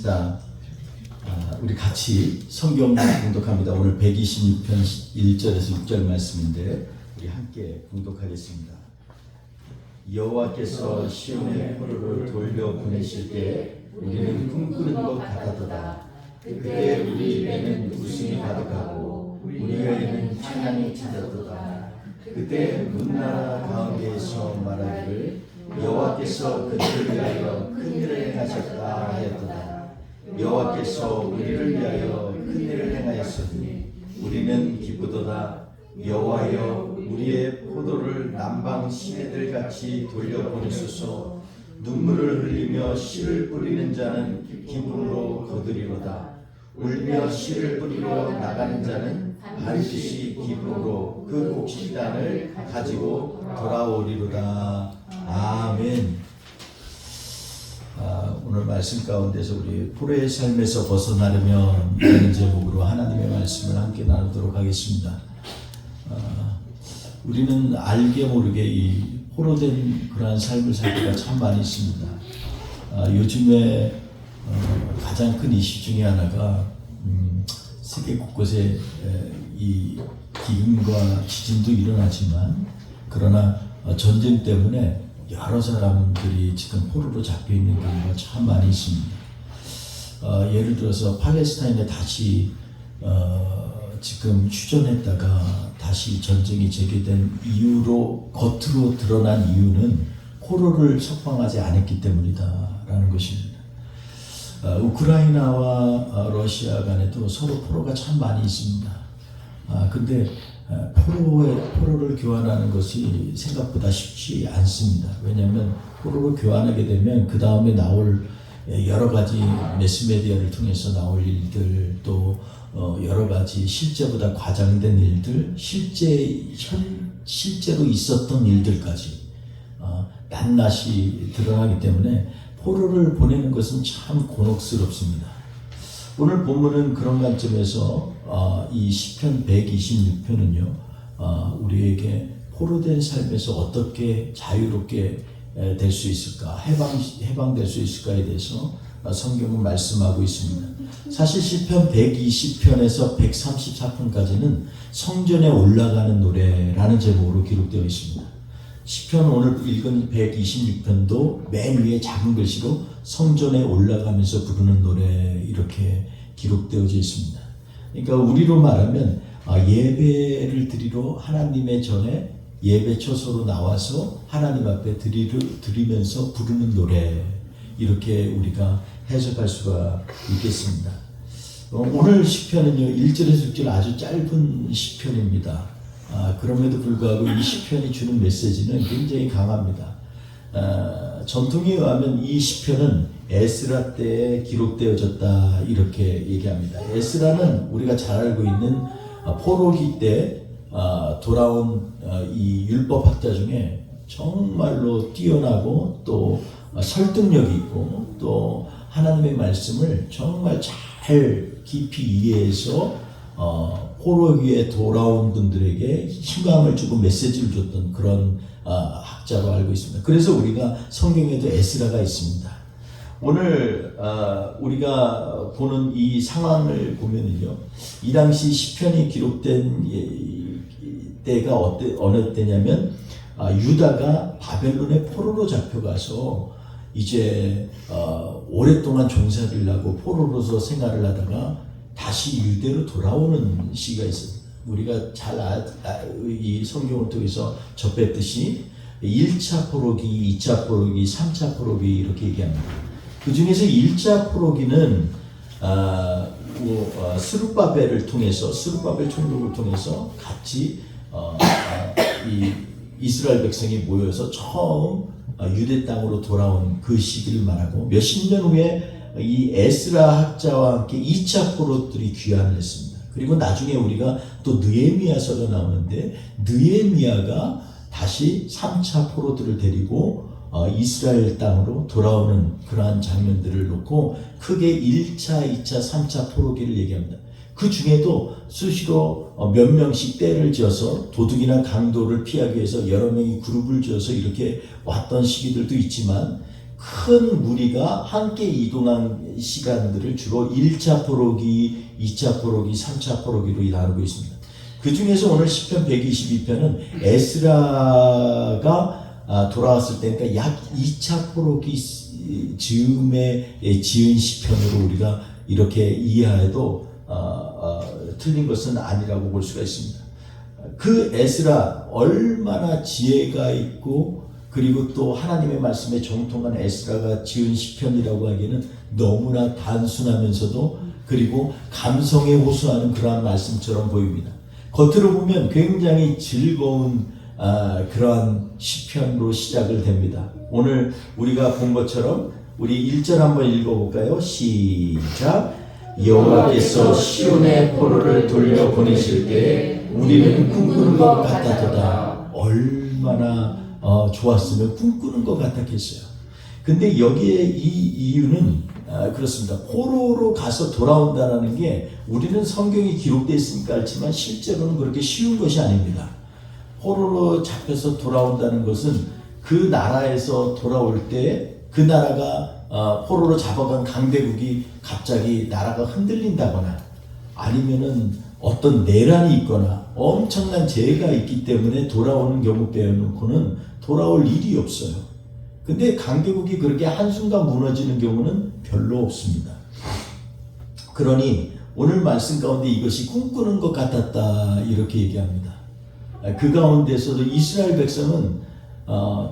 자, 우리 같이 성경 봉독합니다. 오늘 126편 1절에서 6절 말씀인데 우리 함께 봉독하겠습니다. 여호와께서 시온의 포로를 돌려 보내실 때 우리는 꿈꾸는 것 같았도다. 그때 우리 입에는 웃음이 가득하고 우리가 있는 찬양이 찾았도다. 그때 문나라 가운데에서 말하기를 여호와께서 그들을 위하여 큰 일을 행하셨다 하였도다. 여호와께서 우리를 위하여 큰 일을 행하였으니 우리는 기쁘도다. 여호와여 우리의 포도를 남방 시내들 같이 돌려보내소서. 눈물을 흘리며 씨를 뿌리는 자는 기쁨으로 거두리로다. 울며 씨를 뿌리러 나가는 자는 반드시 기쁨으로 그 곡식단을 가지고 돌아오리로다. 아멘. 오늘 말씀 가운데서 우리 포로의 삶에서 벗어나려면 라는 제목으로 하나님의 말씀을 함께 나누도록 하겠습니다. 우리는 알게 모르게 이 포로된 그러한 삶을 살 때가 참 많이 있습니다. 요즘에 가장 큰 이슈 중에 하나가 세계 곳곳에 이 기근과 지진도 일어나지만 그러나 전쟁 때문에 여러 사람들이 지금 포로로 잡혀 있는 경우가 참 많이 있습니다. 예를 들어서 팔레스타인에 다시 지금 휴전했다가 다시 전쟁이 재개된 이유로 겉으로 드러난 이유는 포로를 석방하지 않았기 때문이다라는 것입니다. 우크라이나와 러시아 간에도 서로 포로가 참 많이 있습니다. 근데 포로를 교환하는 것이 생각보다 쉽지 않습니다. 왜냐하면 포로를 교환하게 되면 그 다음에 나올 여러 가지 매스메디어를 통해서 나올 일들, 또 여러 가지 실제보다 과장된 일들, 실제로 있었던 일들까지 낱낱이 드러나기 때문에 포로를 보내는 것은 참 곤혹스럽습니다. 오늘 본문은 그런 관점에서 이 시편 126편은요 우리에게 포로된 삶에서 어떻게 자유롭게 될 수 있을까, 해방될 수 있을까에 대해서 성경은 말씀하고 있습니다. 사실 시편 120편에서 134편까지는 성전에 올라가는 노래라는 제목으로 기록되어 있습니다. 시편 오늘 읽은 126편도 맨 위에 작은 글씨로 성전에 올라가면서 부르는 노래 이렇게 기록되어져 있습니다. 그러니까 우리로 말하면 예배를 드리러 하나님의 전에 예배 초소로 나와서 하나님 앞에 드리면서 부르는 노래 이렇게 우리가 해석할 수가 있겠습니다. 오늘 시편은요 1절에서 6절 아주 짧은 시편입니다. 그럼에도 불구하고 이 시편이 주는 메시지는 굉장히 강합니다. 전통에 의하면 이 시편은 에스라 때에 기록되어졌다 이렇게 얘기합니다. 에스라는 우리가 잘 알고 있는 포로기 때 돌아온 이 율법학자 중에 정말로 뛰어나고 또 설득력이 있고 또 하나님의 말씀을 정말 잘 깊이 이해해서 포로기에 돌아온 분들에게 희망을 주고 메시지를 줬던 그런 학자로 알고 있습니다. 그래서 우리가 성경에도 에스라가 있습니다. 오늘 우리가 보는 이 상황을 보면은요, 이 당시 시편이 기록된 때가 어느 때냐면 유다가 바벨론의 포로로 잡혀가서 이제 오랫동안 종살이를 하고 포로로서 생활을 하다가 다시 유대로 돌아오는 시기가 있습니다. 우리가 잘 이 성경을 통해서 접했듯이 1차 포로기, 2차 포로기, 3차 포로기 이렇게 얘기합니다. 그 중에서 1차 포로기는 스룹바벨을 통해서 스룹바벨 총독을 통해서 같이 이 이스라엘 백성이 모여서 처음 유대 땅으로 돌아온 그 시기를 말하고 몇십 년 후에 이 에스라 학자와 함께 2차 포로들이 귀환을 했습니다. 그리고 나중에 우리가 또 느헤미야서가 나오는데 느헤미야가 다시 3차 포로들을 데리고 이스라엘 땅으로 돌아오는 그러한 장면들을 놓고 크게 1차, 2차, 3차 포로기를 얘기합니다. 그 중에도 수시로 몇 명씩 떼를 지어서 도둑이나 강도를 피하기 위해서 여러 명이 그룹을 지어서 이렇게 왔던 시기들도 있지만 큰 무리가 함께 이동한 시간들을 주로 1차 포로기, 2차 포로기, 3차 포로기로 나누고 있습니다. 그 중에서 오늘 시편 122편은 에스라가 돌아왔을 때니까 약 2차 포로기 즈음에 지은 시편으로 우리가 이렇게 이해해도 틀린 것은 아니라고 볼 수가 있습니다. 그 에스라 얼마나 지혜가 있고 그리고 또 하나님의 말씀에 정통한 에스라가 지은 시편이라고 하기에는 너무나 단순하면서도 그리고 감성에 호소하는 그러한 말씀처럼 보입니다. 겉으로 보면 굉장히 즐거운 그러한 시편으로 시작을 됩니다. 오늘 우리가 본 것처럼 우리 1절 한번 읽어볼까요? 시작. 여호와께서 시온의 포로를 돌려보내실 때에 우리는 꿈꾸는 것 같았도다. 얼마나 좋았으면 꿈꾸는 것 같았겠어요. 근데 여기에 이 이유는 그렇습니다. 포로로 가서 돌아온다는 게 우리는 성경이 기록되어 있으니까 알지만 실제로는 그렇게 쉬운 것이 아닙니다. 포로로 잡혀서 돌아온다는 것은 그 나라에서 돌아올 때 그 나라가 포로로 잡아간 강대국이 갑자기 나라가 흔들린다거나 아니면은 어떤 내란이 있거나 엄청난 재해가 있기 때문에 돌아오는 경우 빼놓고는 돌아올 일이 없어요. 근데 강대국이 그렇게 한순간 무너지는 경우는 별로 없습니다. 그러니 오늘 말씀 가운데 이것이 꿈꾸는 것 같았다 이렇게 얘기합니다. 그 가운데서도 이스라엘 백성은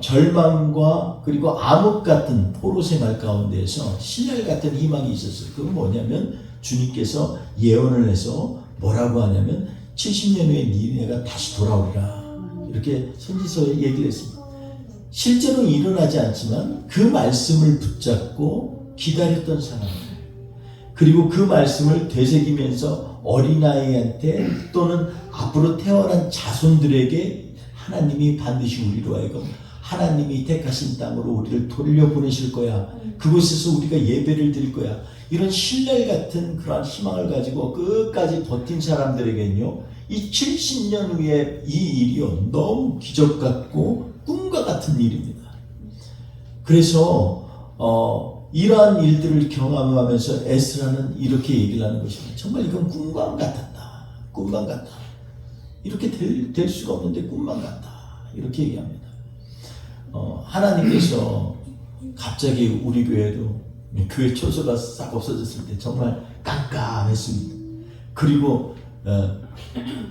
절망과 그리고 암흑 같은 포로 생활 가운데에서 신랄 같은 희망이 있었어요. 그건 뭐냐면 주님께서 예언을 해서 뭐라고 하냐면 70년 후에 니네가 다시 돌아오리라 이렇게 선지서에 얘기를 했습니다. 실제로는 일어나지 않지만 그 말씀을 붙잡고 기다렸던 사람들 그리고 그 말씀을 되새기면서 어린아이한테 또는 앞으로 태어난 자손들에게 하나님이 반드시 우리로 하여금 하나님이 택하신 땅으로 우리를 돌려보내실 거야. 그곳에서 우리가 예배를 드릴 거야. 이런 신랄 같은 그러한 희망을 가지고 끝까지 버틴 사람들에게는요. 이 70년 후에 이 일이요. 너무 기적 같고 꿈과 같은 일입니다. 그래서 이러한 일들을 경험하면서 에스라는 이렇게 얘기를 하는 것입니다. 정말 이건 꿈만 같았다. 꿈만 같다. 이렇게 될 수가 없는데 꿈만 같다. 이렇게 얘기합니다. 하나님께서 갑자기 우리 교회도 교회 초소가 싹 없어졌을 때 정말 깜깜했습니다. 그리고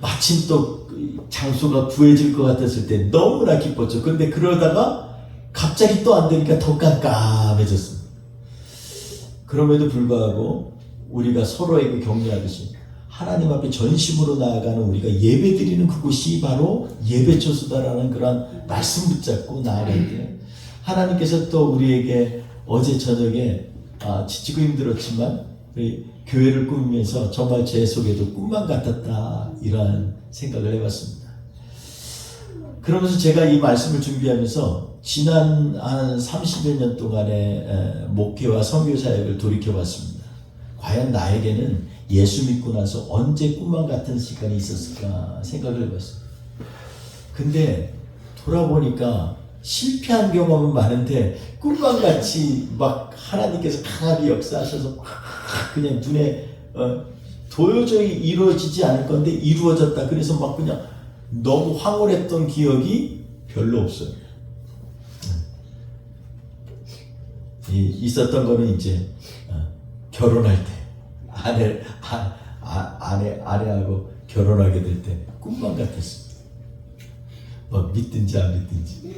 마침 또 장소가 구해질 것 같았을 때 너무나 기뻤죠. 그런데 그러다가 갑자기 또 안 되니까 더 깜깜해졌습니다. 그럼에도 불구하고 우리가 서로에게 격려하듯이 하나님 앞에 전심으로 나아가는 우리가 예배드리는 그곳이 바로 예배처소다라는 그런 말씀 붙잡고 나아갈 때 하나님께서 또 우리에게 어제 저녁에 지치고 힘들었지만 교회를 꾸미면서 정말 제 속에도 꿈만 같았다 이러한 생각을 해봤습니다. 그러면서 제가 이 말씀을 준비하면서 지난 한 30여 년 동안의 목회와 선교 사역을 돌이켜봤습니다. 과연 나에게는 예수 믿고 나서 언제 꿈만 같은 시간이 있었을까 생각을 해봤어요. 근데 돌아보니까 실패한 경험은 많은데 꿈만 같이 막 하나님께서 강하게 역사하셔서 그냥 눈에 도저히 이루어지지 않을 건데 이루어졌다. 그래서 막 그냥 너무 황홀했던 기억이 별로 없어요. 있었던 거는 이제 결혼할 때 아내하고 결혼하게 될 때 꿈만 같았습니다. 뭐 믿든지 안 믿든지.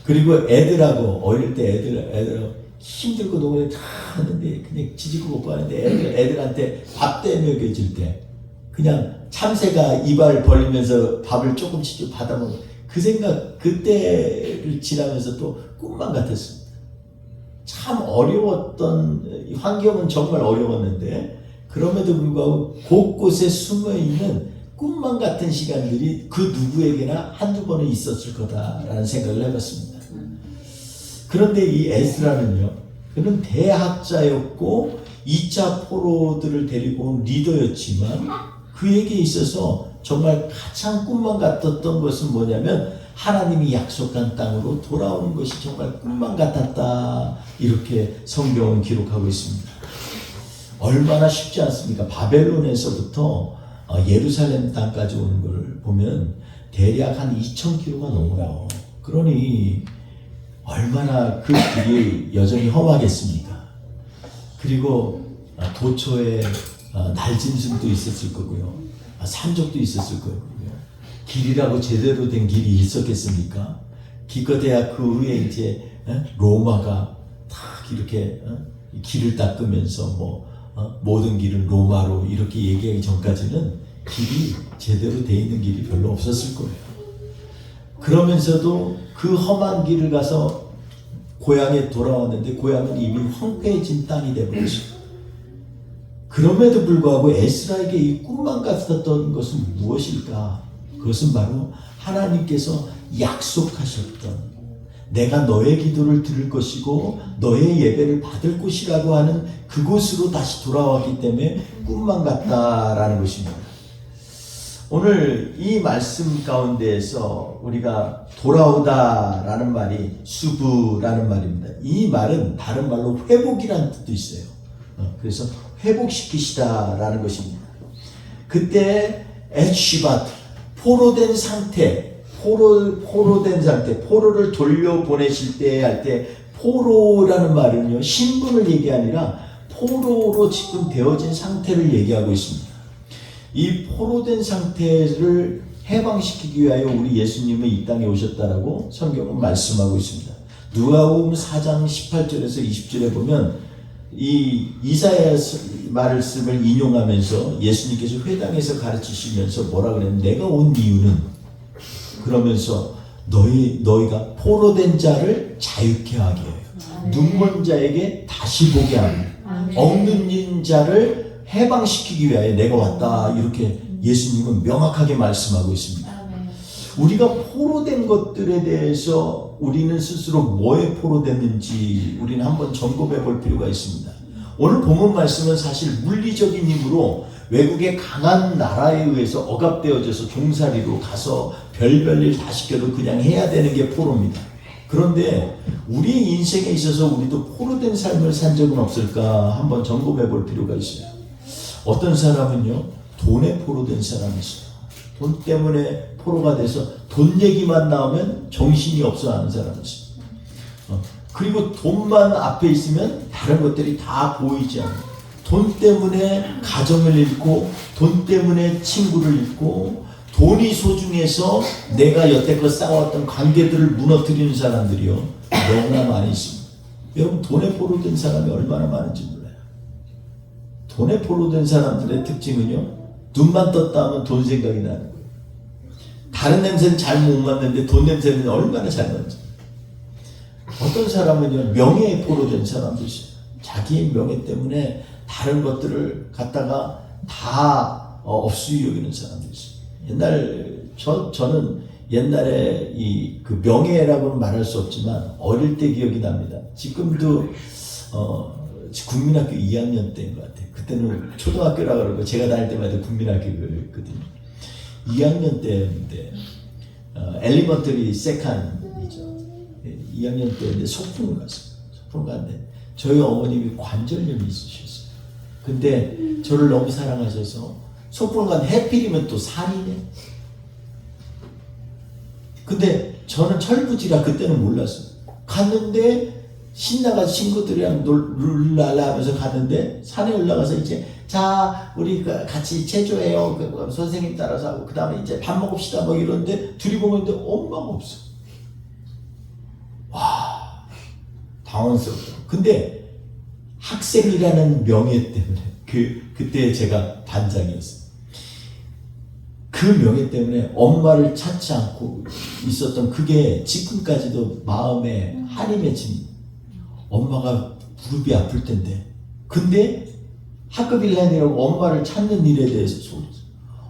그리고 애들하고 어릴 때 애들하고 힘들고 노래 다 하는데 그냥 지지고 못 가는데 애들한테 밥 떼먹여줄 때 그냥 참새가 이발 벌리면서 밥을 조금씩 받아먹는 그 생각 그때를 지나면서 또 꿈만 같았습니다. 참 어려웠던 환경은 정말 어려웠는데 그럼에도 불구하고 곳곳에 숨어있는 꿈만 같은 시간들이 그 누구에게나 한두 번은 있었을 거다라는 생각을 해봤습니다. 그런데 이 에스라는요, 그는 대학자였고 2차 포로들을 데리고 온 리더였지만 그에게 있어서 정말 가장 꿈만 같았던 것은 뭐냐면 하나님이 약속한 땅으로 돌아오는 것이 정말 꿈만 같았다. 이렇게 성경은 기록하고 있습니다. 얼마나 쉽지 않습니까? 바벨론에서부터 예루살렘 땅까지 오는 걸 보면 대략 한 2,000km가 넘어요. 그러니 얼마나 그 길이 여전히 험하겠습니까? 그리고 도처에 날짐승도 있었을 거고요. 산적도 있었을 거고요. 길이라고 제대로 된 길이 있었겠습니까? 기껏해야 그 후에 이제 로마가 딱 이렇게 길을 닦으면서 모든 길은 로마로 이렇게 얘기하기 전까지는 길이 제대로 돼 있는 길이 별로 없었을 거예요. 그러면서도 그 험한 길을 가서 고향에 돌아왔는데 고향은 이미 황폐해진 땅이 되어버렸어요. 그럼에도 불구하고 에스라에게 이 꿈만 같았던 것은 무엇일까? 그것은 바로 하나님께서 약속하셨던 내가 너의 기도를 들을 것이고 너의 예배를 받을 곳이라고 하는 그곳으로 다시 돌아왔기 때문에 꿈만 같다라는 것입니다. 오늘 이 말씀 가운데에서 우리가 돌아오다라는 말이 수부라는 말입니다. 이 말은 다른 말로 회복이라는 뜻도 있어요. 그래서 회복시키시다라는 것입니다. 그때 에시바트 포로된 상태, 포로된 상태, 포로를 돌려보내실 때 할 때 포로라는 말은요 신분을 얘기 아니라 포로로 지금 되어진 상태를 얘기하고 있습니다. 이 포로된 상태를 해방시키기 위하여 우리 예수님은 이 땅에 오셨다라고 성경은 말씀하고 있습니다. 누가복음 4장 18절에서 20절에 보면 이 이사야 말씀을 인용하면서 예수님께서 회당에서 가르치시면서 뭐라 그랬냐면 내가 온 이유는 그러면서 너희가 포로된 자를 자유케 하게 해요. 눈먼 자에게 다시 보게 하고 억눌린 자를 해방시키기 위하여 내가 왔다. 이렇게 예수님은 명확하게 말씀하고 있습니다. 우리가 포로된 것들에 대해서 우리는 스스로 뭐에 포로됐는지 우리는 한번 점검해 볼 필요가 있습니다. 오늘 본문 말씀은 사실 물리적인 힘으로 외국의 강한 나라에 의해서 억압되어져서 종살이로 가서 별별 일 다 시켜도 그냥 해야 되는 게 포로입니다. 그런데 우리 인생에 있어서 우리도 포로된 삶을 산 적은 없을까 한번 점검해 볼 필요가 있어요. 어떤 사람은요 돈에 포로된 사람이 있어요. 돈 때문에 포로가 돼서 돈 얘기만 나오면 정신이 없어 하는 사람이 있어요. 그리고 돈만 앞에 있으면 다른 것들이 다 보이지 않아요. 돈 때문에 가정을 잃고 돈 때문에 친구를 잃고 돈이 소중해서 내가 여태껏 쌓아왔던 관계들을 무너뜨리는 사람들이요 너무나 많이 있습니다. 여러분 돈에 포로된 사람이 얼마나 많은지 몰라요. 돈에 포로된 사람들의 특징은요 눈만 떴다 하면 돈 생각이 나는 거예요. 다른 냄새는 잘 못 맡는데 돈 냄새는 얼마나 잘 맡지. 어떤 사람은요 명예에 포로된 사람도 있어요. 자기의 명예 때문에 다른 것들을 갖다가 다 없이 여기는 사람도 있어요. 저는 옛날에 그 명예라고는 말할 수 없지만 어릴 때 기억이 납니다. 지금도 국민학교 2학년 때인 것 같아요. 그때는 초등학교라 그러고 제가 다닐 때마다 국민학교였거든요. 2학년 때였는데 엘리먼터리 세칸이죠. 2학년 때인데 소풍을 갔어요. 소풍을 갔는데 저희 어머님이 관절염이 있으셨어요. 근데 저를 너무 사랑하셔서 소풍을 간 해필이면 또 살이네. 근데 저는 철부지라 그때는 몰랐어요. 갔는데 신나가 친구들이랑 룰랄라 하면서 갔는데 산에 올라가서 이제 자 우리 같이 체조해요. 선생님 따라서 하고 그 다음에 이제 밥 먹읍시다 뭐 이러는데 둘이 보는데 엄마가 없어. 와 당황스럽더라고요. 근데 학생이라는 명예 때문에 그때 제가 반장이었어요. 그 명예 때문에 엄마를 찾지 않고 있었던 그게 지금까지도 마음에 한이 맺힙니다. 엄마가 무릎이 아플 텐데 근데 학급 1년이라고 엄마를 찾는 일에 대해서 소리죠.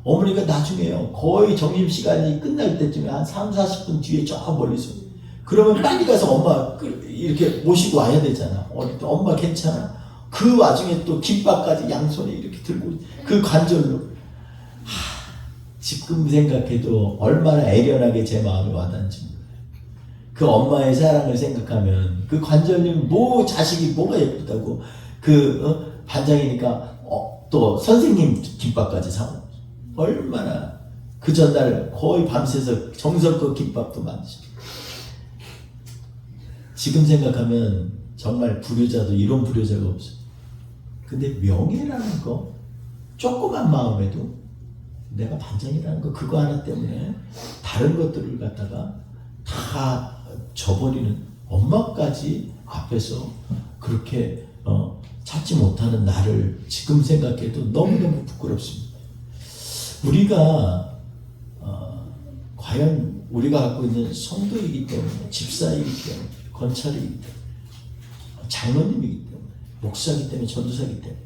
어머니가 나중에요 거의 점심시간이 끝날 때쯤에 한 3, 40분 뒤에 저 멀리서 그러면 빨리 가서 엄마 이렇게 모시고 와야 되잖아. 엄마 괜찮아? 그 와중에 또 김밥까지 양손에 이렇게 들고 그 관절로 지금 생각해도 얼마나 애련하게 제 마음에 와닿는지 몰라요. 그 엄마의 사랑을 생각하면 그 관절님 뭐 자식이 뭐가 예쁘다고 반장이니까 또 선생님 김밥까지 사고 얼마나 그 전날 거의 밤새서 정성껏 김밥도 만드시고 지금 생각하면 정말 불효자도 이런 불효자가 없어요. 근데 명예라는 거 조그만 마음에도 내가 반장이라는 거 그거 하나 때문에 다른 것들을 갖다가 다 저버리는 엄마까지 앞에서 그렇게 찾지 못하는 나를 지금 생각해도 너무너무 부끄럽습니다. 우리가 과연 우리가 갖고 있는 성도이기 때문에 집사이기 때문에 권찰이기 때문에 장로님이기 때문에 목사이기 때문에 전도사이기 때문에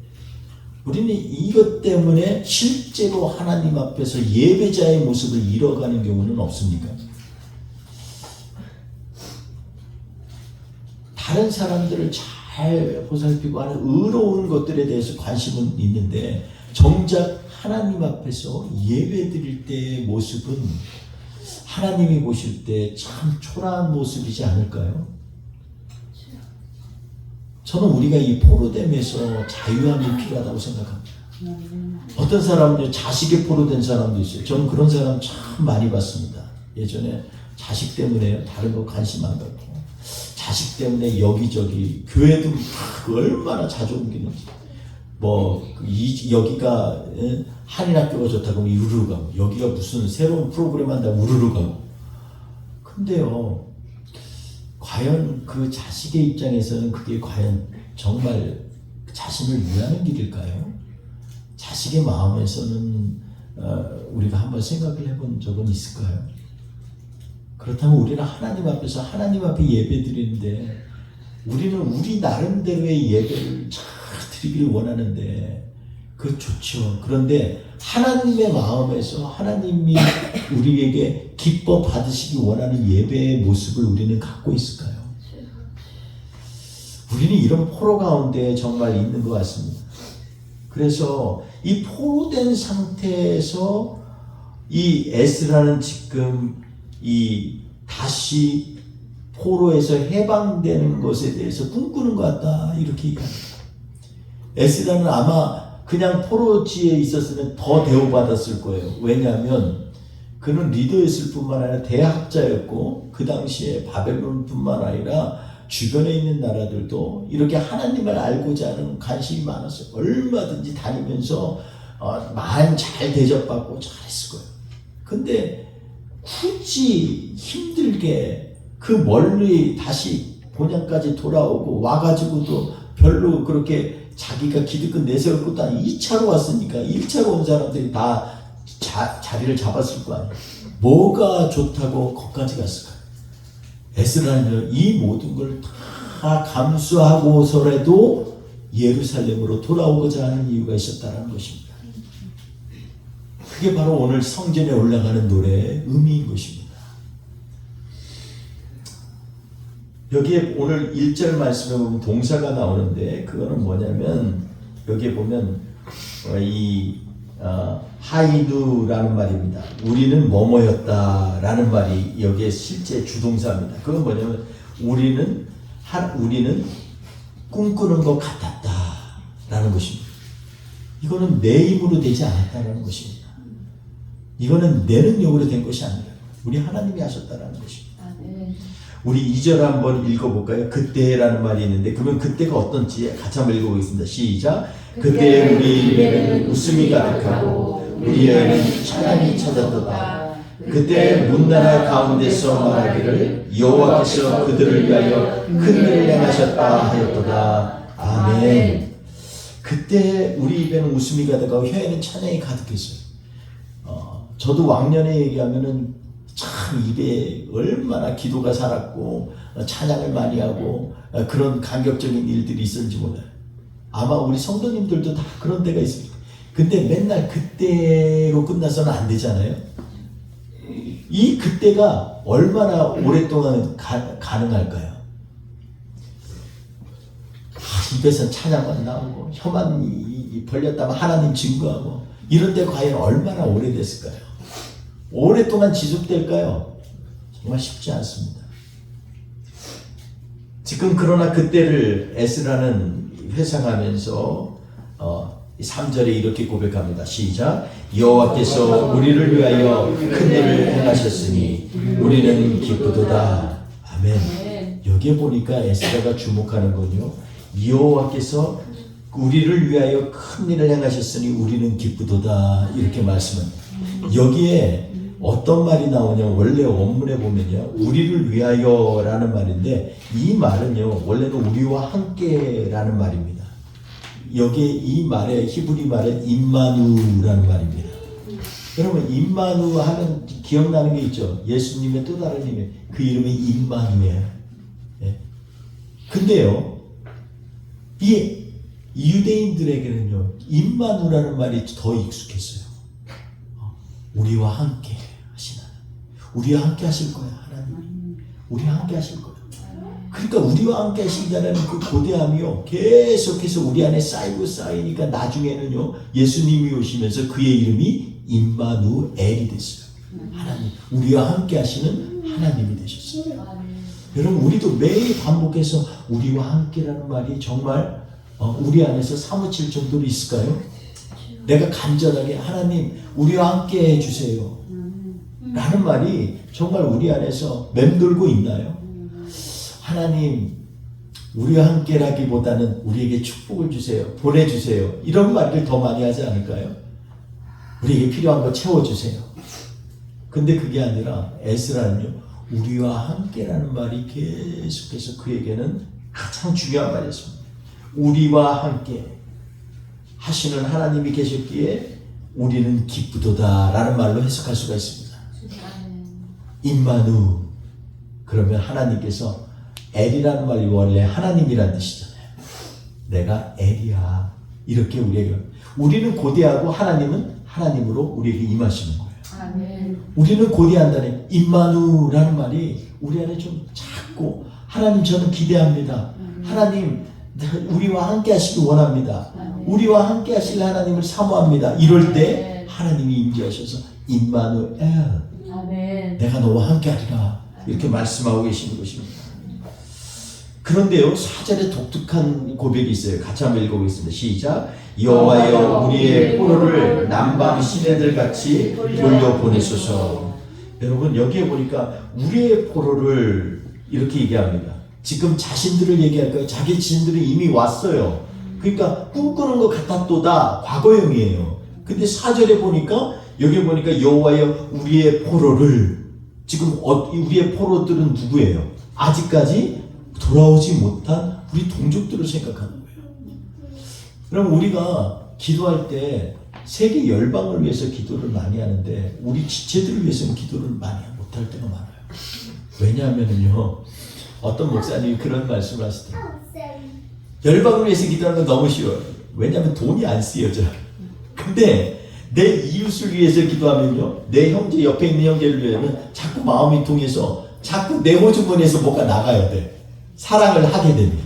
우리는 이것 때문에 실제로 하나님 앞에서 예배자의 모습을 잃어가는 경우는 없습니까? 다른 사람들을 잘 보살피고 하는 의로운 것들에 대해서 관심은 있는데 정작 하나님 앞에서 예배 드릴 때의 모습은 하나님이 보실 때 참 초라한 모습이지 않을까요? 저는 우리가 이 포로됨에서 자유함이 필요하다고 생각합니다. 어떤 사람은 자식에 포로된 사람도 있어요. 저는 그런 사람 참 많이 봤습니다. 예전에 자식 때문에 다른 거 관심 안 갖고 자식 때문에 여기저기 교회도 얼마나 자주 옮기는지 여기가 한인학교가 좋다고 하면 우르르 가고 여기가 무슨 새로운 프로그램 한다고 우르르 가고 근데요 과연 그 자식의 입장에서는 그게 과연 정말 자신을 위하는 길일까요? 자식의 마음에서는 우리가 한번 생각을 해본 적은 있을까요? 그렇다면 우리는 하나님 앞에서 하나님 앞에 예배 드리는데 우리는 우리 나름대로의 예배를 잘 드리기를 원하는데 그 좋죠. 그런데 하나님의 마음에서 하나님이 우리에게 기뻐 받으시기 원하는 예배의 모습을 우리는 갖고 있을까요? 우리는 이런 포로 가운데 정말 있는 것 같습니다. 그래서 이 포로된 상태에서 이 에스라는 지금 이 다시 포로에서 해방되는 것에 대해서 꿈꾸는 것 같다 이렇게 얘기합니다. 에스라는 아마 그냥 포로지에 있었으면 더 대우받았을 거예요. 왜냐하면 그는 리더였을 뿐만 아니라 대학자였고 그 당시에 바벨론뿐만 아니라 주변에 있는 나라들도 이렇게 하나님을 알고자 하는 관심이 많았어요. 얼마든지 다니면서 잘 대접받고 잘했을 거예요. 근데 굳이 힘들게 그 멀리 다시 본향까지 돌아오고 와가지고도 별로 그렇게 자기가 기득권 내세울 것도 아니고 2차로 왔으니까 1차로 온 사람들이 다 자리를 잡았을 거 아니에요. 뭐가 좋다고 거기까지 갔을까? 에스라는 이 모든 걸 다 감수하고서라도 예루살렘으로 돌아오고자 하는 이유가 있었다는 것입니다. 그게 바로 오늘 성전에 올라가는 노래의 의미인 것입니다. 여기에 오늘 1절 말씀에 보면 동사가 나오는데 그거는 뭐냐면 여기에 보면 하이누라는 말입니다. 우리는 뭐뭐였다라는 말이 여기에 실제 주동사입니다. 그건 뭐냐면 우리는 꿈꾸는 것 같았다라는 것입니다. 이거는 내 힘으로 되지 않았다라는 것입니다. 이거는 내 능력으로 된 것이 아니라 우리 하나님이 하셨다라는 것입니다. 우리 2절 한번 읽어볼까요? 그때라는 말이 있는데 그러면 그때가 어떤지 같이 한번 읽어보겠습니다. 시작. 그때 우리 입에는 웃음이 가득하고 우리 혀에는 찬양이 찾아도다. 그때 문나라 가운데서 말하기를 여호와께서 그들을 위하여 큰 일을 행하셨다 하였도다. 아멘. 그때 우리 입에는 웃음이 가득하고 혀에는 찬양이 가득했어요. 저도 왕년에 얘기하면은 참 입에 얼마나 기도가 살았고 찬양을 많이 하고 그런 감격적인 일들이 있었는지 몰라요. 아마 우리 성도님들도 다 그런 때가 있습니다. 근데 맨날 그때로 끝나서는 안 되잖아요. 이 그때가 얼마나 오랫동안 가능할까요? 입에서 찬양만 나오고 혀만 벌렸다면 하나님 증거하고 이런 때 과연 얼마나 오래됐을까요? 오랫동안 지속될까요? 정말 쉽지 않습니다. 지금 그러나 그때를 에스라는 회상하면서 3절에 이렇게 고백합니다. 시작. 여호와께서 우리를 위하여 큰 일을 행하셨으니 우리는 기쁘도다. 아멘. 여기에 보니까 에스라가 주목하는 건요. 여호와께서 우리를 위하여 큰 일을 행하셨으니 우리는 기쁘도다. 이렇게 말씀합니다. 여기에 어떤 말이 나오냐, 원래 원문에 보면요, 우리를 위하여라는 말인데, 이 말은요, 원래는 우리와 함께라는 말입니다. 여기에 이 말에, 히브리 말은 임마누라는 말입니다. 여러분, 임마누 하면 기억나는 게 있죠? 예수님의 또 다른 이름, 그 이름이 임마누예요. 예. 근데요, 이 유대인들에게는요, 임마누라는 말이 더 익숙했어요. 우리와 함께 하시나. 우리와 함께 하실 거야, 하나님. 우리와 함께 하실 거야. 그러니까 우리와 함께 하신다는 그 고대함이요, 계속해서 우리 안에 쌓이고 쌓이니까 나중에는요, 예수님이 오시면서 그의 이름이 임마누엘이 됐어요. 하나님, 우리와 함께 하시는 하나님이 되셨어요. 여러분, 우리도 매일 반복해서 우리와 함께라는 말이 정말 우리 안에서 사무칠 정도로 있을까요? 내가 간절하게 하나님 우리와 함께 해주세요 라는 말이 정말 우리 안에서 맴돌고 있나요? 하나님 우리와 함께라기보다는 우리에게 축복을 주세요, 보내주세요, 이런 말을 더 많이 하지 않을까요? 우리에게 필요한 거 채워주세요. 근데 그게 아니라 에스라는요, 우리와 함께라는 말이 계속해서 그에게는 가장 중요한 말이었습니다. 우리와 함께 하시는 하나님이 계셨기에 우리는 기쁘도다 라는 말로 해석할 수가 있습니다. 임마누, 그러면 하나님께서, 엘이라는 말이 원래 하나님이라는 뜻이잖아요. 내가 엘이야, 이렇게 우리는 고대하고 하나님은 하나님으로 우리에게 임하시는 거예요. 우리는 고대한다는 임마누라는 말이 우리 안에 좀 작고, 하나님 저는 기대합니다, 하나님 우리와 함께 하시기 원합니다, 우리와 함께 하실 하나님을 사모합니다, 이럴 때 하나님이 임재하셔서 임마누엘, 내가 너와 함께 하리라, 이렇게 말씀하고 계시는 것입니다. 그런데요, 4절에 독특한 고백이 있어요. 같이 한번 읽어보겠습니다. 시작. 여호와여 우리의 포로를 남방 시내들 같이 돌려보내소서. 여러분, 여기에 보니까 우리의 포로를 이렇게 얘기합니다. 지금 자신들을 얘기할까요? 자기 자신들은 이미 왔어요. 그러니까 꿈꾸는 것 같았도다, 과거형이에요. 근데 4절에 보니까, 여기 보니까 여호와여 우리의 포로를, 지금 우리의 포로들은 누구예요? 아직까지 돌아오지 못한 우리 동족들을 생각하는 거예요. 그럼 우리가 기도할 때 세계 열방을 위해서 기도를 많이 하는데 우리 지체들을 위해서는 기도를 많이 못할 때가 많아요. 왜냐하면요, 어떤 목사님이 그런 말씀을 하시더라고요. 열방을 위해서 기도하는 건 너무 쉬워요. 왜냐하면 돈이 안 쓰여져. 근데 내 이웃을 위해서 기도하면요, 내 형제, 옆에 있는 형제를 위해서는 자꾸 마음이 통해서 자꾸 내 호주머니에서 뭐가 나가야 돼. 사랑을 하게 되면,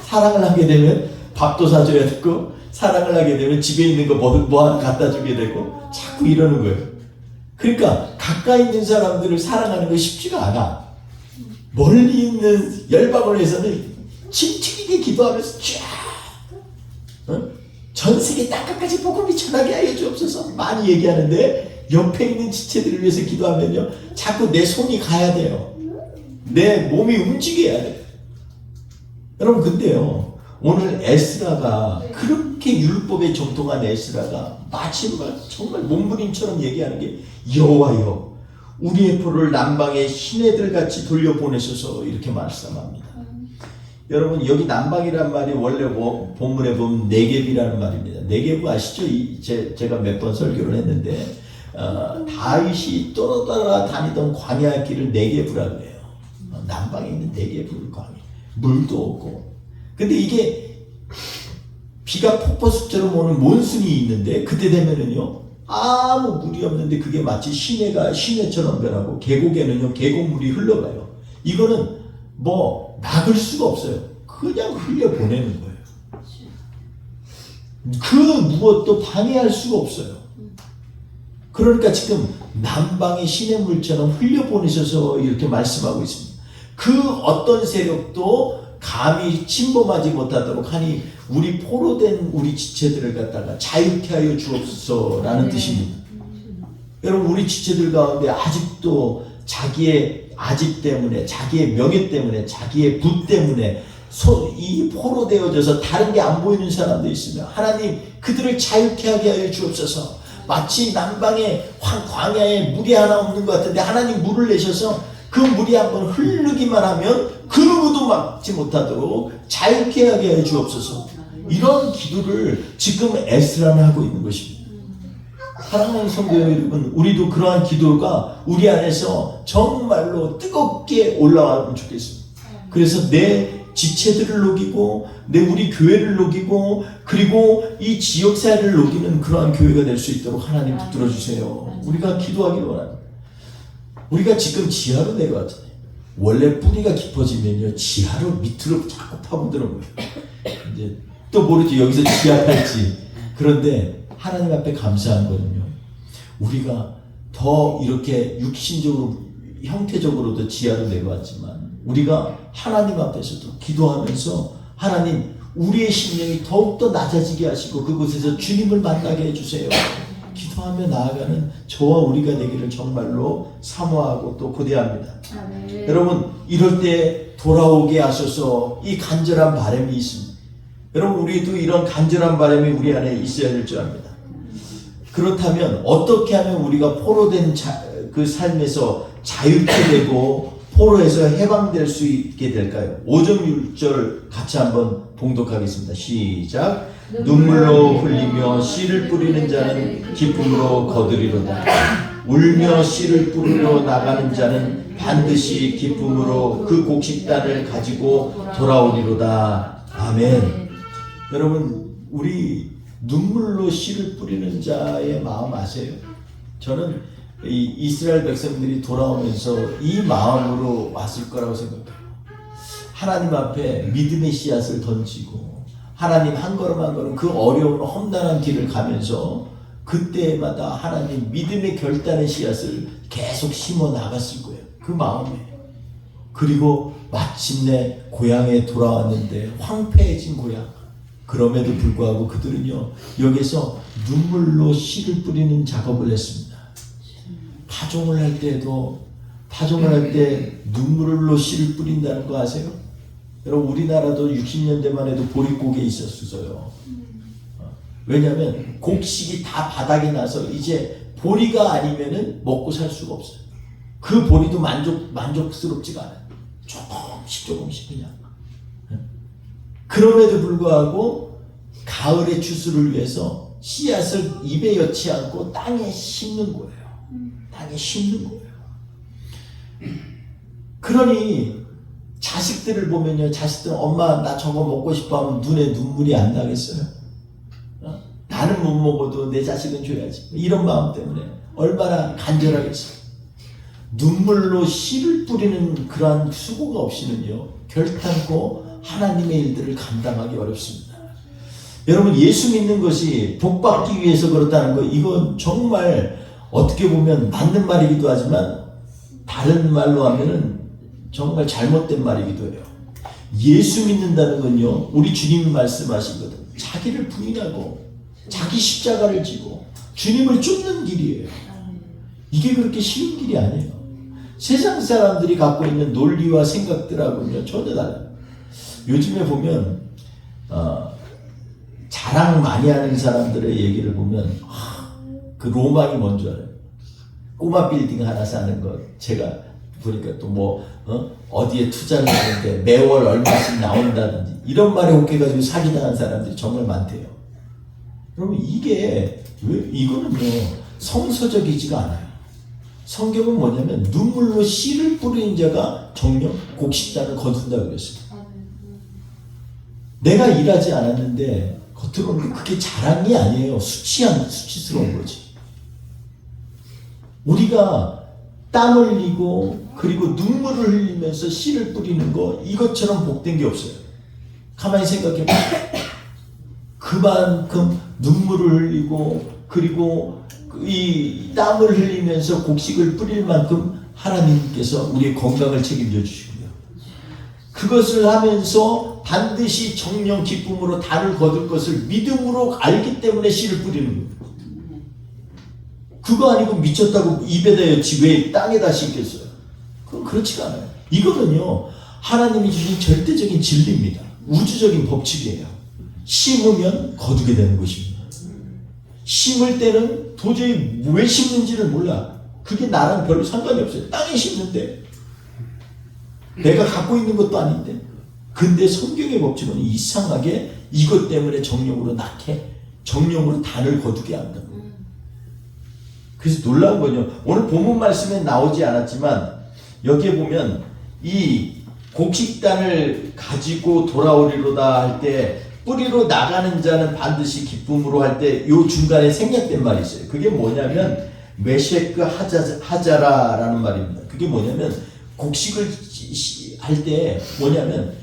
사랑을 하게 되면 밥도 사줘야 되고, 사랑을 하게 되면 집에 있는 거 뭐 하나 갖다 주게 되고, 자꾸 이러는 거예요. 그러니까 가까이 있는 사람들을 사랑하는 거 쉽지가 않아. 멀리 있는 열방을 위해서는 침튀기게 기도하면서 전 세계 땅끝까지 복음이 전하게 하여 주옵소서 많이 얘기하는데, 옆에 있는 지체들을 위해서 기도하면요, 자꾸 내 손이 가야 돼요. 내 몸이 움직여야 돼요. 여러분, 근데요, 오늘 에스라가, 그렇게 율법에 정통한 에스라가 마침내 정말 몸부림처럼 얘기하는 게, 여호와여 우리의 포로를 남방의 시내들 같이 돌려보내소서, 이렇게 말씀합니다. 여러분, 여기 남방이란 말이 원래 본문에 보면 네겝이라는 말입니다. 네겝 아시죠? 제가 몇 번 설교를 했는데, 다윗이 떠돌아다니던 광야 길을 네겝이라고 해요. 남방에 있는 네겝을 광야, 물도 없고. 근데 이게 비가 폭포수처럼 오는 몬순이 있는데, 그때 되면은요, 아무 물이 없는데 그게 마치 시내가 시내처럼 변하고, 계곡에는요 계곡물이 흘러가요. 이거는 뭐 막을 수가 없어요. 그냥 흘려보내는 거예요. 그 무엇도 방해할 수가 없어요. 그러니까 지금 남방의 신의 물처럼 흘려보내셔서 이렇게 말씀하고 있습니다. 그 어떤 세력도 감히 침범하지 못하도록 하니 우리 포로된 우리 지체들을 갖다가 자유케 하여 주옵소서라는 뜻입니다. 여러분, 우리 지체들 가운데 아직도 자기의 아집 때문에, 자기의 명예 때문에, 자기의 부 때문에 이 포로되어져서 다른 게 안 보이는 사람도 있으며, 하나님 그들을 자유케 하게 하여 주옵소서. 마치 남방의 광야에 물이 하나 없는 것 같은데 하나님 물을 내셔서 그 물이 한번 흐르기만 하면 그 누구도 막지 못하도록 자유케 하게 하여 주옵소서. 이런 기도를 지금 에스라는 하고 있는 것입니다. 사랑하는 성도 여러분, 우리도 그러한 기도가 우리 안에서 정말로 뜨겁게 올라왔으면 좋겠습니다. 그래서 내 지체들을 녹이고 우리 교회를 녹이고 그리고 이 지역사회를 녹이는 그러한 교회가 될 수 있도록 하나님 붙들어 주세요. 우리가 기도하기를 원합니다. 우리가 지금 지하로 내려왔잖아요. 원래 뿌리가 깊어지면요 지하로 밑으로 자꾸 파고드는 거예요. 이제 또 모르지 여기서 지하 팔지. 그런데 하나님 앞에 감사한 거는요, 우리가 더 이렇게 육신적으로 형태적으로도 지하로 내려왔지만 우리가 하나님 앞에서도 기도하면서 하나님 우리의 심령이 더욱더 낮아지게 하시고 그곳에서 주님을 만나게 해주세요. 기도하며 나아가는 저와 우리가 되기를 정말로 사모하고 또 고대합니다. 여러분, 이럴 때 돌아오게 하셔서 이 간절한 바람이 있습니다. 여러분, 우리도 이런 간절한 바람이 우리 안에 있어야 될 줄 압니다. 그렇다면 어떻게 하면 우리가 포로된 그 삶에서 자유케 되고 포로에서 해방될 수 있게 될까요? 5절 6절 같이 한번 봉독하겠습니다. 시작. 눈물로 흘리며 씨를 뿌리는 자는 기쁨으로 거두리로다. 울며 씨를 뿌리러 나가는 자는 반드시 기쁨으로 그 곡식단을 가지고 돌아오리로다. 아멘. 여러분, 우리 눈물로 씨를 뿌리는 자의 마음 아세요? 저는 이 이스라엘 백성들이 돌아오면서 이 마음으로 왔을 거라고 생각해요. 하나님 앞에 믿음의 씨앗을 던지고 하나님 한 걸음 한 걸음 그 어려운 험난한 길을 가면서 그때마다 하나님 믿음의 결단의 씨앗을 계속 심어 나갔을 거예요. 그 마음에. 그리고 마침내 고향에 돌아왔는데 황폐해진 고향. 그럼에도 불구하고 그들은요 여기서 눈물로 씨를 뿌리는 작업을 했습니다. 파종을 할 때도 파종을 할 때 눈물로 씨를 뿌린다는 거 아세요? 여러분, 우리나라도 60년대만 해도 보릿고개 있었어요. 왜냐하면 곡식이 다 바닥에 나서 이제 보리가 아니면은 먹고 살 수가 없어요. 그 보리도 만족스럽지가 않아요. 조금씩 그냥. 그럼에도 불구하고 가을의 추수를 위해서 씨앗을 입에 엿지 않고 땅에 심는 거예요. 땅에 심는 거예요. 그러니 자식들을 보면요, 자식들은 엄마 나 저거 먹고 싶어 하면 눈에 눈물이 안 나겠어요? 나는 못 먹어도 내 자식은 줘야지. 이런 마음 때문에 얼마나 간절하겠어요. 눈물로 씨를 뿌리는 그러한 수고가 없이는요 결단코 하나님의 일들을 감당하기 어렵습니다. 여러분, 예수 믿는 것이 복받기 위해서 그렇다는 거, 이건 정말 어떻게 보면 맞는 말이기도 하지만 다른 말로 하면은 정말 잘못된 말이기도 해요. 예수 믿는다는 건요, 우리 주님이 말씀하시거든. 자기를 부인하고 자기 십자가를 지고 주님을 쫓는 길이에요. 이게 그렇게 쉬운 길이 아니에요. 세상 사람들이 갖고 있는 논리와 생각들하고는요 전혀 달라요. 요즘에 보면 자랑 많이 하는 사람들의 얘기를 보면 그 로망이 뭔지 알아요? 꼬마 빌딩 하나 사는 것. 제가 보니까 또 어디에 투자를 하는데 매월 얼마씩 나온다든지 이런 말에 혹해가지고 사기당한 사람들이 정말 많대요. 그러면 이거는요 성서적이지가 않아요. 성경은 뭐냐면 눈물로 씨를 뿌리는 자가 정녕 곡식단을 거둔다고 그랬어요. 내가 일하지 않았는데 겉으로는 그게 자랑이 아니에요. 수치스러운 거지. 우리가 땀 흘리고 그리고 눈물을 흘리면서 씨를 뿌리는 거, 이것처럼 복된 게 없어요. 가만히 생각해봐. 그만큼 눈물을 흘리고 그리고 이 땀을 흘리면서 곡식을 뿌릴 만큼 하나님께서 우리의 건강을 책임져 주시고요. 그것을 하면서 반드시 정령 기쁨으로 단을 거둘 것을 믿음으로 알기 때문에 씨를 뿌리는 거예요. 그거 아니고 미쳤다고 입에다 였지 왜 땅에다 심겠어요? 그건 그렇지가 않아요. 이거는요, 하나님이 주신 절대적인 진리입니다. 우주적인 법칙이에요. 심으면 거두게 되는 것입니다. 심을 때는 도저히 왜 심는지를 몰라. 그게 나랑 별로 상관이 없어요. 땅에 심는데 내가 갖고 있는 것도 아닌데. 근데 성경의 법칙은 이상하게 이것 때문에 정령으로 낳게, 정령으로 단을 거두게 한다고. 그래서 놀라운 거죠. 오늘 본문 말씀에 나오지 않았지만 여기에 보면 이 곡식단을 가지고 돌아오리로다 할 때 뿌리로 나가는 자는 반드시 기쁨으로 할 때 요 중간에 생략된 말이 있어요. 그게 뭐냐면 메셰크 하자라라는 말입니다. 그게 뭐냐면 곡식을 할 때 뭐냐면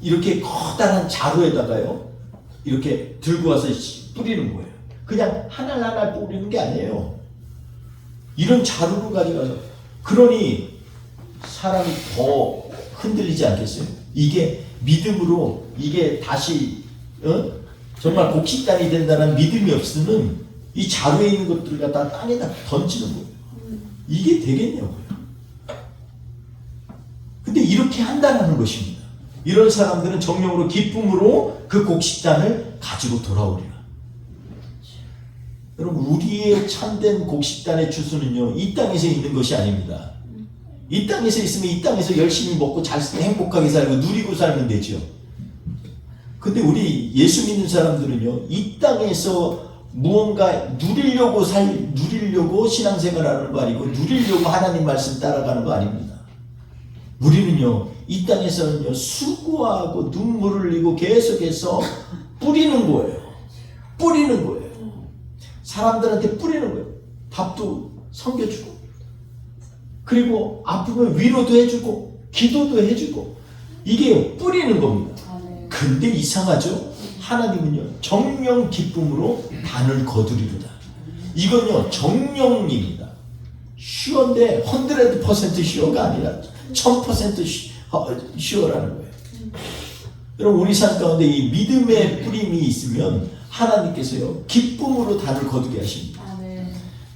이렇게 커다란 자루에다가요 이렇게 들고 와서 뿌리는 거예요. 그냥 하나하나 뿌리는 게 아니에요. 이런 자루로 가져가서, 그러니 사람이 더 흔들리지 않겠어요? 이게 믿음으로 이게 다시 정말 곡식단이 된다는 믿음이 없으면 이 자루에 있는 것들을 갖다 땅에다 던지는 거예요. 이게 되겠냐고요. 근데 이렇게 한다는 것입니다. 이런 사람들은 정령으로 기쁨으로 그 곡식단을 가지고 돌아오리라. 여러분, 우리의 참된 곡식단의 주소는요, 이 땅에서 있는 것이 아닙니다. 이 땅에서 있으면 이 땅에서 열심히 먹고 잘 행복하게 살고 누리고 살면 되죠. 근데 우리 예수 믿는 사람들은요, 이 땅에서 무언가 누리려고 신앙생활 하는 거 아니고, 누리려고 하나님 말씀 따라가는 거 아닙니다. 우리는요, 이 땅에서는요, 수고하고 눈물 흘리고 계속해서 뿌리는 거예요. 뿌리는 거예요. 사람들한테 뿌리는 거예요. 밥도 섬겨주고, 그리고 아프면 위로도 해주고, 기도도 해주고, 이게 뿌리는 겁니다. 근데 이상하죠? 하나님은요, 정령 기쁨으로 단을 거두리로다. 이건요, 정령입니다. 슈어인데 100% 슈어가 아니라 1000% 슈어라는 거예요. 여러분, 우리 삶 가운데 이 믿음의 뿌림이 있으면 하나님께서요, 기쁨으로 단을 거두게 하십니다.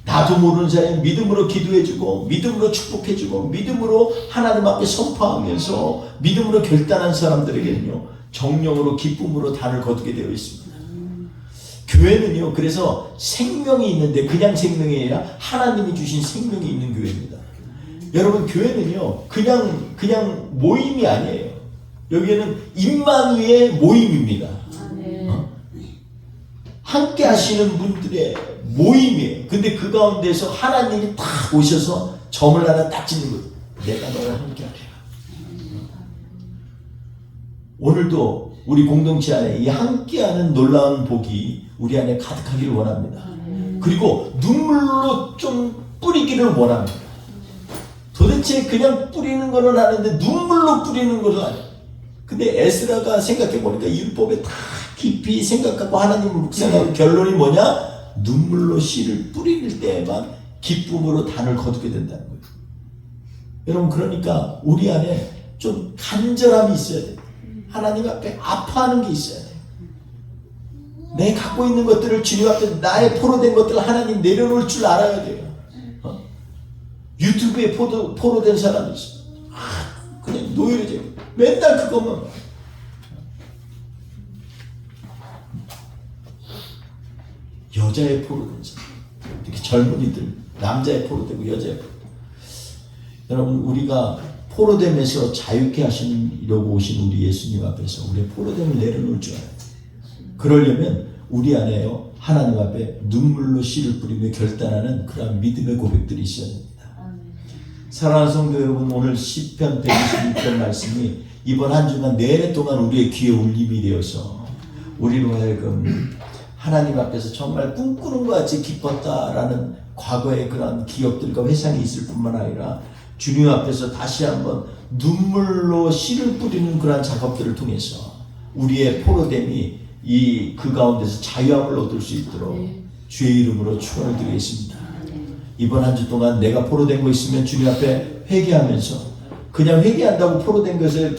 나도 모르는 사이에 믿음으로 기도해주고, 믿음으로 축복해주고, 믿음으로 하나님 앞에 선포하면서 믿음으로 결단한 사람들에게는요, 정령으로 기쁨으로 단을 거두게 되어 있습니다. 교회는요, 그래서 생명이 있는데 그냥 생명이 아니라 하나님이 주신 생명이 있는 교회입니다. 여러분, 교회는요, 그냥 모임이 아니에요. 여기에는 임마누엘 모임입니다. 함께 하시는 분들의 모임이에요. 근데 그 가운데서 하나님이 딱 오셔서 점을 하나 딱 찍는 거예요. 내가 너와 함께 하리라. 오늘도 우리 공동체 안에 이 함께하는 놀라운 복이 우리 안에 가득하기를 원합니다. 그리고 눈물로 좀 뿌리기를 원합니다. 도대체 그냥 뿌리는 거는 아는데 눈물로 뿌리는 것은 아니에요. 근데 에스라가 생각해보니까 율법에 다 깊이 생각하고 하나님을 묵상하고 결론이 뭐냐? 눈물로 씨를 뿌릴 때에만 기쁨으로 단을 거두게 된다는 거예요. 여러분, 그러니까 우리 안에 좀 간절함이 있어야 돼요. 하나님 앞에 아파하는 게 있어야 돼요. 내 갖고 있는 것들을 주님 앞에, 나의 포로된 것들을 하나님 내려놓을 줄 알아야 돼요. 유튜브에 포로된 사람이 있어. 그냥 노예로져. 맨날 그것만. 여자의 포로된 사람. 이렇게 젊은이들, 남자의 포로되고 여자의 포로되고. 여러분, 우리가 포로됨에서 자유케 하시려고 오신 우리 예수님 앞에서 우리의 포로됨을 내려놓을 줄 알아요. 그러려면 우리 안에요, 하나님 앞에 눈물로 씨를 뿌리며 결단하는 그런 믿음의 고백들이 있어야 됩니다. 사랑하는 성도 여러분, 오늘 시편 126편 말씀이 이번 한 주간 내내 동안 우리의 귀에 울림이 되어서 우리로 하여금 하나님 앞에서 정말 꿈꾸는 것 같이 기뻤다라는 과거의 그런 기억들과 회상이 있을 뿐만 아니라 주님 앞에서 다시 한번 눈물로 씨를 뿌리는 그러한 작업들을 통해서 우리의 포로됨이 그 가운데서 자유함을 얻을 수 있도록 주의 이름으로 축원을 드리겠습니다. 이번 한 주 동안 내가 포로된 거 있으면 주님 앞에 회개하면서, 그냥 회개한다고 포로된 것에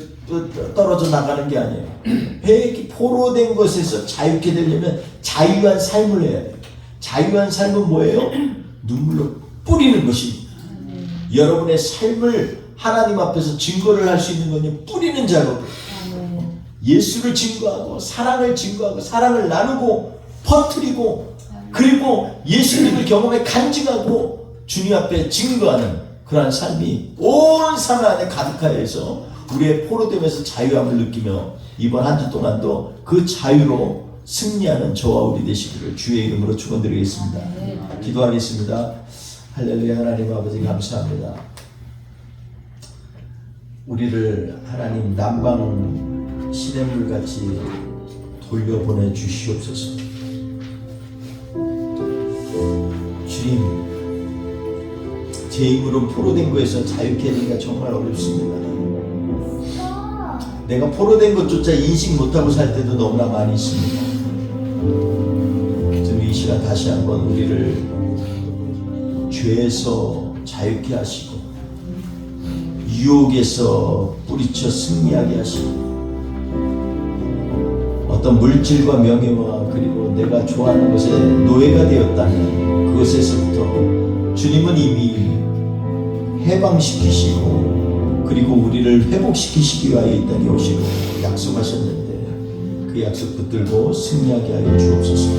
떨어져 나가는 게 아니에요. 포로된 것에서 자유케 되려면 자유한 삶을 해야 돼요. 자유한 삶은 뭐예요? 눈물로 뿌리는 것입니다. 여러분의 삶을 하나님 앞에서 증거를 할 수 있는 건요, 뿌리는 작업이에요. 예수를 증거하고 사랑을 증거하고 사랑을 나누고 퍼뜨리고, 그리고 예수님을 경험해 간증하고 주님 앞에 증거하는 그러한 삶이 온 삶 안에 가득하여 있어 우리의 포로됨에서 자유함을 느끼며 이번 한 주 동안도 그 자유로 승리하는 저와 우리 되시기를 주의 이름으로 축원드리겠습니다. 기도하겠습니다. 할렐루야. 하나님 아버지 감사합니다. 우리를 하나님 남방 시냇물같이 돌려보내 주시옵소서. 주님, 제 힘으로 포로된 거에서 자유케 되기가 정말 어렵습니다. 내가 포로된 것조차 인식 못하고 살 때도 너무나 많이 있습니다. 지금 이 시간 다시 한번 우리를 죄에서 자유케 하시고 유혹에서 뿌리쳐 승리하게 하시고 어떤 물질과 명예와 그리고 내가 좋아하는 것에 노예가 되었다면 그것에서부터 주님은 이미 해방시키시고 그리고 우리를 회복시키시기 위하여 이 땅에 오시고 약속하셨는데 그 약속 붙들고 승리하게 하여 주옵소서.